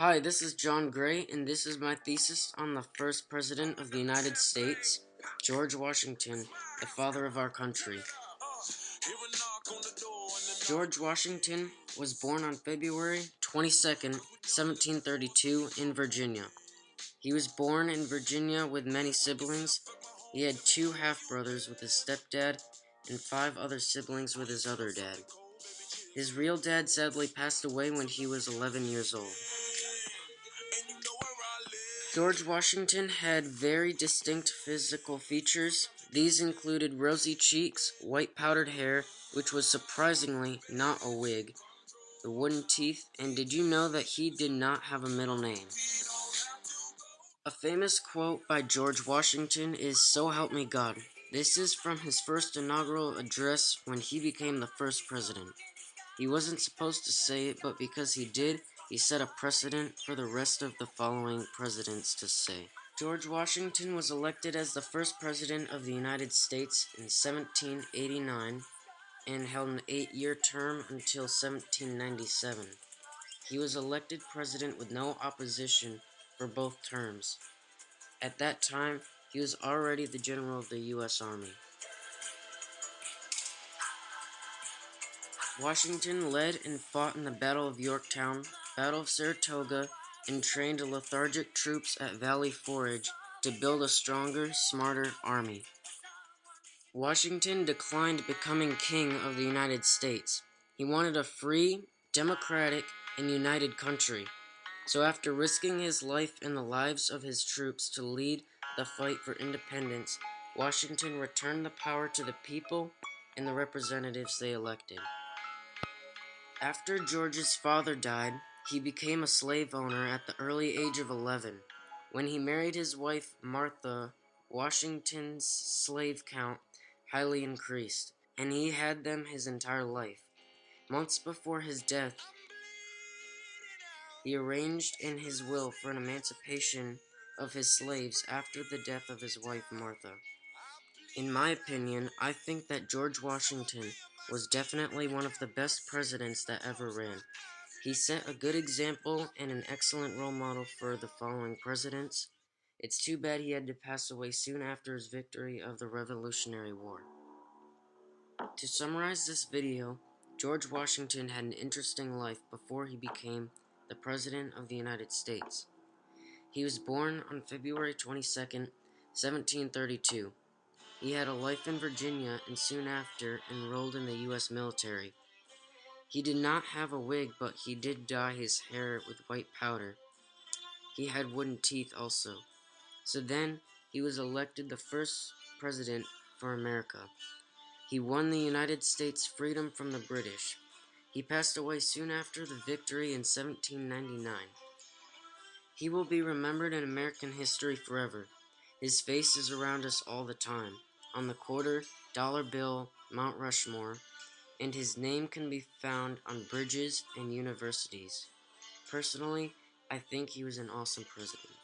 Hi, this is John Gray, and this is my thesis on the first President of the United States, George Washington, the father of our country. George Washington was born on February 22nd, 1732, in Virginia. He was born in Virginia with many siblings. He had 2 half-brothers with his stepdad and 5 other siblings with his other dad. His real dad sadly passed away when he was 11 years old. George Washington had very distinct physical features. These included rosy cheeks, white powdered hair, which was surprisingly not a wig, the wooden teeth, and did you know that he did not have a middle name? A famous quote by George Washington is, "So help me God." This is from his first inaugural address when he became the first president. He wasn't supposed to say it, but because he did, he set a precedent for the rest of the following presidents to say. George Washington was elected as the first president of the United States in 1789 and held an 8-year term until 1797. He was elected president with no opposition for both terms. At that time, he was already the general of the U.S. Army. Washington led and fought in the Battle of Yorktown, Battle of Saratoga, and trained lethargic troops at Valley Forge to build a stronger, smarter army. Washington declined becoming king of the United States. He wanted a free, democratic, and united country. So after risking his life and the lives of his troops to lead the fight for independence, Washington returned the power to the people and the representatives they elected. After George's father died, he became a slave owner at the early age of 11. When he married his wife, Martha, Washington's slave count highly increased, and he had them his entire life. Months before his death, he arranged in his will for an emancipation of his slaves after the death of his wife, Martha. In my opinion, I think that George Washington was definitely one of the best presidents that ever ran. He set a good example and an excellent role model for the following presidents. It's too bad he had to pass away soon after his victory of the Revolutionary War. To summarize this video, George Washington had an interesting life before he became the President of the United States. He was born on February 22nd, 1732. He had a life in Virginia and soon after enrolled in the U.S. military. He did not have a wig, but he did dye his hair with white powder. He had wooden teeth also. So then, he was elected the first president for America. He won the United States freedom from the British. He passed away soon after the victory in 1799. He will be remembered in American history forever. His face is around us all the time, on the quarter, dollar bill, Mount Rushmore, and his name can be found on bridges and universities. Personally, I think he was an awesome president.